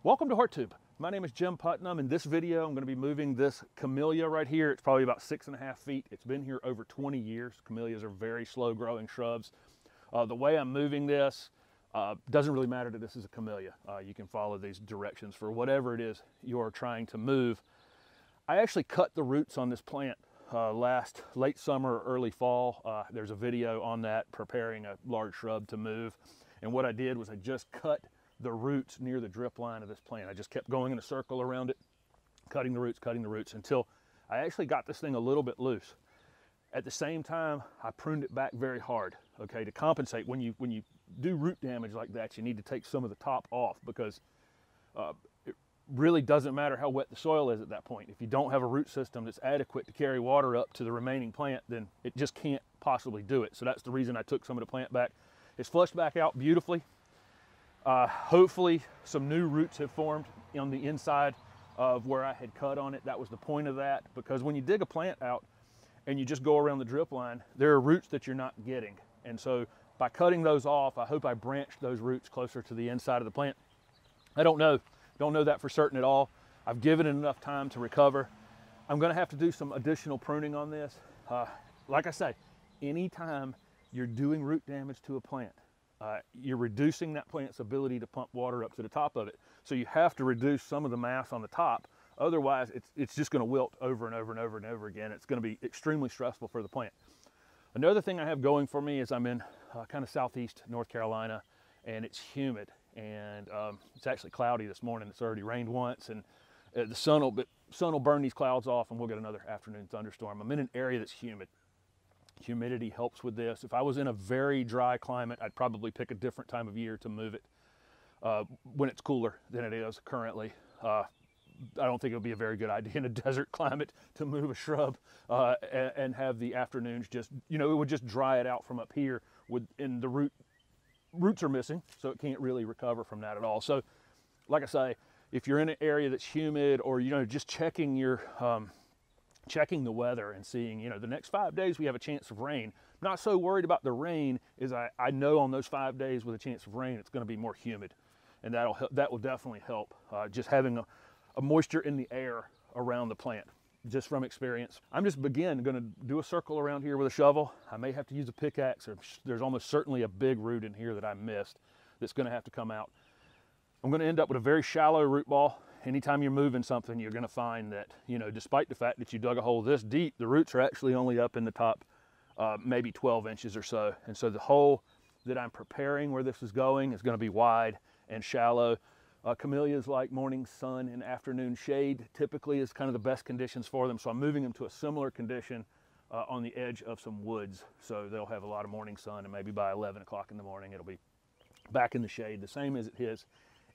Welcome to HeartTube. My name is Jim Putnam. In this video, I'm going to be moving this camellia right here. It's probably about 6.5 feet. It's been here over 20 years. Camellias are very slow growing shrubs. The way I'm moving this doesn't really matter that this is a camellia. You can follow these directions for whatever it is you're trying to move. I actually cut the roots on this plant late summer or early fall. There's a video on that, preparing a large shrub to move. And what I did was I just cut the roots near the drip line of this plant. I just kept going in a circle around it, cutting the roots until I actually got this thing a little bit loose. At the same time, I pruned it back very hard, okay, to compensate. When you do root damage like that, you need to take some of the top off, because it really doesn't matter how wet the soil is at that point. If you don't have a root system that's adequate to carry water up to the remaining plant, then it just can't possibly do it. So that's the reason I took some of the plant back. It's flushed back out beautifully. Hopefully some new roots have formed on the inside of where I had cut on it. That was the point of that, because when you dig a plant out and you just go around the drip line, there are roots that you're not getting. And so by cutting those off, I hope I branched those roots closer to the inside of the plant. I don't know that for certain at all. I've given it enough time to recover. I'm gonna have to do some additional pruning on this. Like I say, anytime you're doing root damage to a plant, you're reducing that plant's ability to pump water up to the top of it. So you have to reduce some of the mass on the top. Otherwise, it's just going to wilt over and over and over and over again. It's going to be extremely stressful for the plant. Another thing I have going for me is I'm in kind of southeast North Carolina, and it's humid, and it's actually cloudy this morning. It's already rained once, and the sun will burn these clouds off, and we'll get another afternoon thunderstorm. I'm in an area that's humid. Humidity helps with this. If I was in a very dry climate, I'd probably pick a different time of year to move it when it's cooler than it is currently. I don't think it would be a very good idea in a desert climate to move a shrub and have the afternoons just, it would just dry it out from up here, and the roots are missing, so it can't really recover from that at all. So like I say, if you're in an area that's humid, or just checking the weather and seeing, the next 5 days we have a chance of rain. I'm not so worried about the rain, as I know on those 5 days with a chance of rain, it's going to be more humid, and that will definitely help. Just having a moisture in the air around the plant, just from experience. I'm just going to do a circle around here with a shovel. I may have to use a pickaxe, or there's almost certainly a big root in here that I missed that's going to have to come out. I'm going to end up with a very shallow root ball. Anytime you're moving something, you're going to find that, despite the fact that you dug a hole this deep, the roots are actually only up in the top maybe 12 inches or so. And so the hole that I'm preparing where this is going is going to be wide and shallow. Camellias like morning sun and afternoon shade typically is kind of the best conditions for them. So I'm moving them to a similar condition on the edge of some woods. So they'll have a lot of morning sun, and maybe by 11 o'clock in the morning, it'll be back in the shade, the same as it is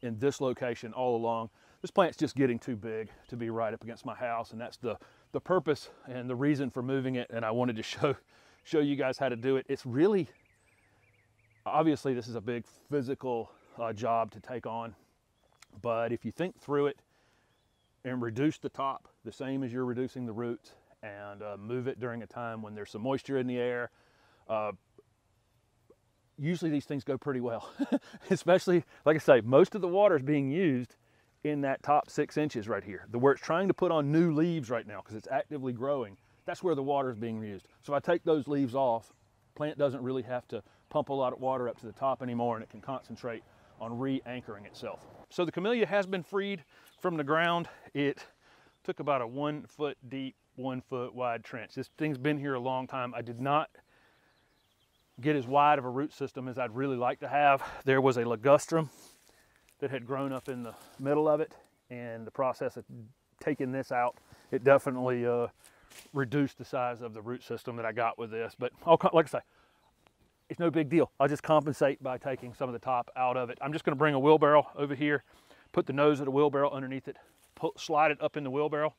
in this location all along. This plant's just getting too big to be right up against my house, and that's the purpose and the reason for moving it. And I wanted to show you guys how to do it. It's really, obviously this is a big physical job to take on, but if you think through it and reduce the top the same as you're reducing the roots, and move it during a time when there's some moisture in the air, usually these things go pretty well. Especially, like I say, most of the water is being used in that top 6 inches right here, where it's trying to put on new leaves right now because it's actively growing. That's where the water is being used. So if I take those leaves off, plant doesn't really have to pump a lot of water up to the top anymore, and it can concentrate on re-anchoring itself. So the camellia has been freed from the ground. It took about a 1 foot deep, 1 foot wide trench. This thing's been here a long time. I did not get as wide of a root system as I'd really like to have. There was a ligustrum that had grown up in the middle of it, and the process of taking this out, it definitely reduced the size of the root system that I got with this. But like I say, it's no big deal. I'll just compensate by taking some of the top out of it. I'm just going to bring a wheelbarrow over here, put the nose of the wheelbarrow underneath it, slide it up in the wheelbarrow,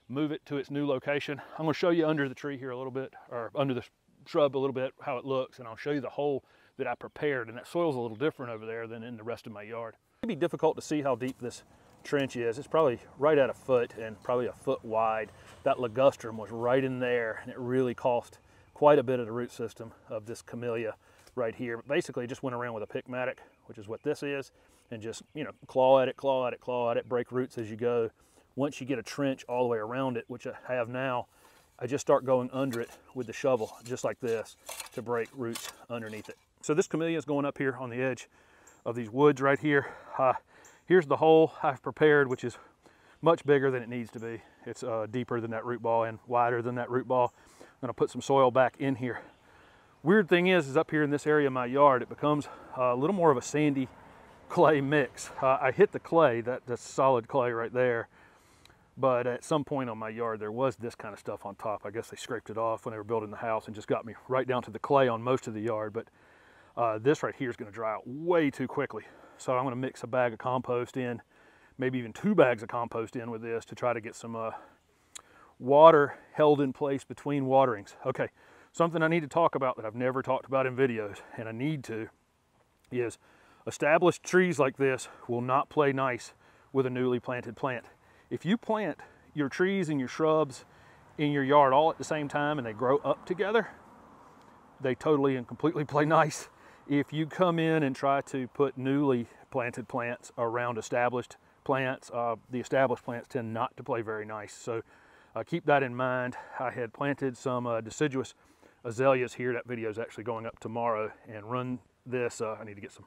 move it to its new location. I'm going to show you under the tree here a little bit, or under the shrub a little bit, how it looks, and I'll show you the hole that I prepared. And that soil's a little different over there than in the rest of my yard. It'd be difficult to see how deep this trench is. It's probably right at a foot and probably a foot wide. That ligustrum was right in there, and it really cost quite a bit of the root system of this camellia right here. But basically, just went around with a pickmatic, which is what this is, and just, you know, claw at it, claw at it, claw at it, break roots as you go. Once you get a trench all the way around it, which I have now, I just start going under it with the shovel, just like this, to break roots underneath it. So this camellia is going up here on the edge of these woods right here. Here's the hole I've prepared, which is much bigger than it needs to be. It's deeper than that root ball and wider than that root ball. I'm gonna put some soil back in here. Weird thing is up here in this area of my yard, it becomes a little more of a sandy clay mix. I hit the clay, that's solid clay right there. But at some point on my yard, there was this kind of stuff on top. I guess they scraped it off when they were building the house and just got me right down to the clay on most of the yard. But this right here is gonna dry out way too quickly. So I'm gonna mix a bag of compost in, maybe even 2 bags of compost in with this to try to get some water held in place between waterings. Okay, something I need to talk about that I've never talked about in videos, and I need to, is established trees like this will not play nice with a newly planted plant. If you plant your trees and your shrubs in your yard all at the same time and they grow up together, they totally and completely play nice. If you come in and try to put newly planted plants around established plants, the established plants tend not to play very nice. So keep that in mind. I had planted some deciduous azaleas here. That video is actually going up tomorrow, and run this. I need to get some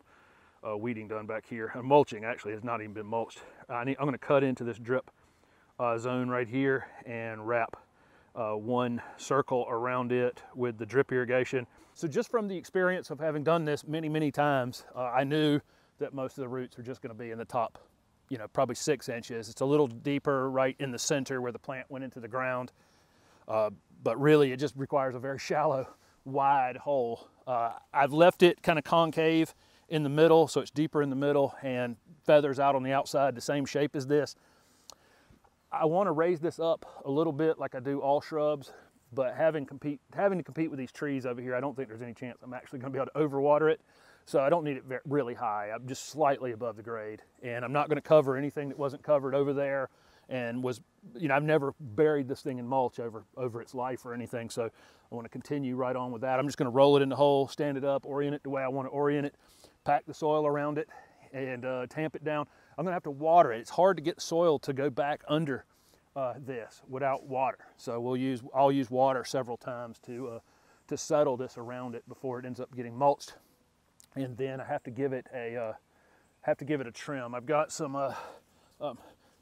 weeding done back here. And mulching actually has not even been mulched. I'm going to cut into this drip zone right here and wrap one circle around it with the drip irrigation. So just from the experience of having done this many, many times, I knew that most of the roots are just going to be in the top, you know, probably 6 inches. It's a little deeper right in the center where the plant went into the ground. But really it just requires a very shallow, wide hole. I've left it kind of concave in the middle, so it's deeper in the middle and feathers out on the outside the same shape as this. I want to raise this up a little bit like I do all shrubs, but having to compete with these trees over here, I don't think there's any chance I'm actually going to be able to overwater it. So I don't need it really high. I'm just slightly above the grade, and I'm not going to cover anything that wasn't covered over there. And was, you know, I've never buried this thing in mulch over its life or anything, so I want to continue right on with that. I'm just going to roll it in the hole, stand it up, orient it the way I want to orient it, pack the soil around it, and tamp it down. I'm going to have to water it. It's hard to get soil to go back under this without water, so I'll use water several times to settle this around it before it ends up getting mulched. And then I have to give it a trim. I've got some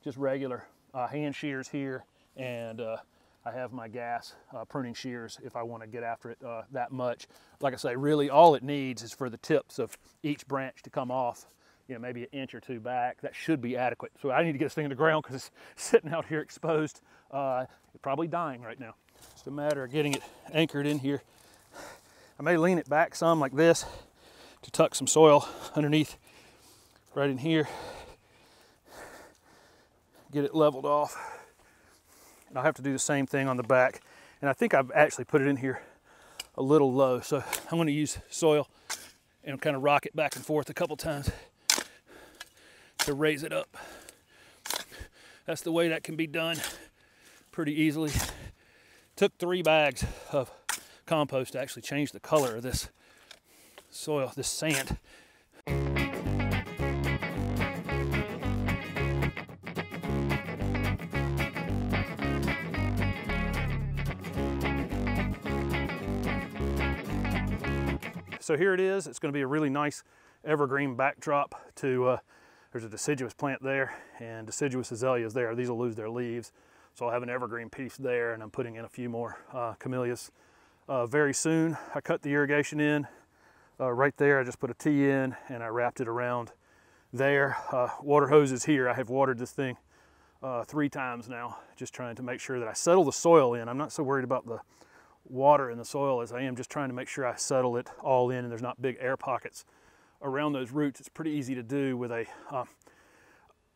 just regular hand shears here, and I have my gas pruning shears if I want to get after it that much. Like I say, really all it needs is for the tips of each branch to come off, you know, maybe 1 inch or 2 back. That should be adequate. So I need to get this thing in the ground because it's sitting out here exposed. It's probably dying right now. It's a matter of getting it anchored in here. I may lean it back some like this to tuck some soil underneath right in here. Get it leveled off. And I'll have to do the same thing on the back. And I think I've actually put it in here a little low. So I'm going to use soil and kind of rock it back and forth a couple times to raise it up. That's the way that can be done pretty easily. Took 3 bags of compost to actually change the color of this soil, this sand. So here it is. It's going to be a really nice evergreen backdrop to, there's a deciduous plant there and deciduous azaleas there. These will lose their leaves. So I'll have an evergreen piece there, and I'm putting in a few more camellias very soon. I cut the irrigation in right there. I just put a T in and I wrapped it around there. Water hose is here. I have watered this thing 3 times now, just trying to make sure that I settle the soil in. I'm not so worried about the water in the soil as I am just trying to make sure I settle it all in and there's not big air pockets around those roots. It's pretty easy to do with a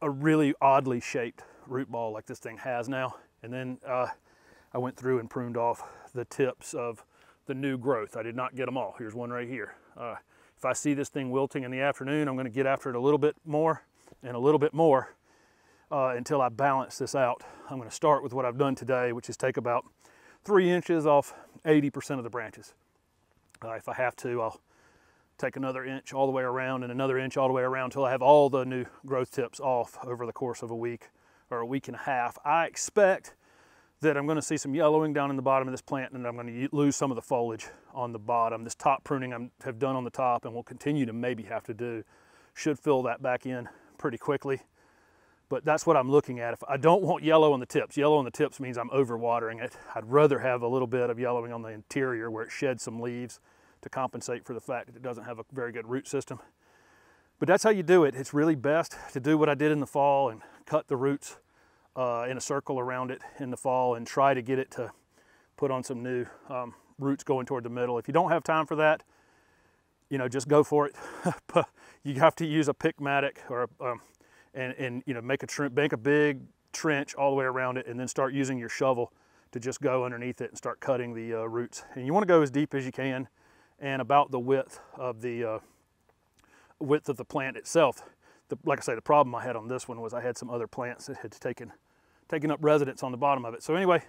really oddly shaped root ball like this thing has now. And then I went through and pruned off the tips of the new growth. I did not get them all. Here's one right here. If I see this thing wilting in the afternoon, I'm going to get after it a little bit more and a little bit more until I balance this out. I'm going to start with what I've done today, which is take about 3 inches off 80% of the branches. If I have to, take another inch all the way around and another inch all the way around until I have all the new growth tips off over the course of a week or a week and a half. I expect that I'm going to see some yellowing down in the bottom of this plant, and I'm going to lose some of the foliage on the bottom. This top pruning I have done on the top and will continue to maybe have to do should fill that back in pretty quickly. But that's what I'm looking at. If I don't want yellow on the tips, yellow on the tips means I'm overwatering it. I'd rather have a little bit of yellowing on the interior where it sheds some leaves to compensate for the fact that it doesn't have a very good root system. But that's how you do it. It's really best to do what I did in the fall and cut the roots in a circle around it in the fall and try to get it to put on some new roots going toward the middle. If you don't have time for that, you know, just go for it. You have to use a pick mattock or and you know, make a big trench all the way around it, and then start using your shovel to just go underneath it and start cutting the roots. And you want to go as deep as you can and about the width of the plant itself. Like I say, the problem I had on this one was I had some other plants that had taken up residence on the bottom of it. So anyway,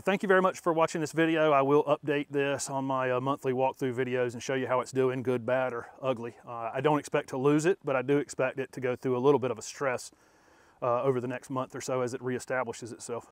thank you very much for watching this video. I will update this on my monthly walkthrough videos and show you how it's doing, good, bad, or ugly. I don't expect to lose it, but I do expect it to go through a little bit of a stress over the next month or so as it reestablishes itself.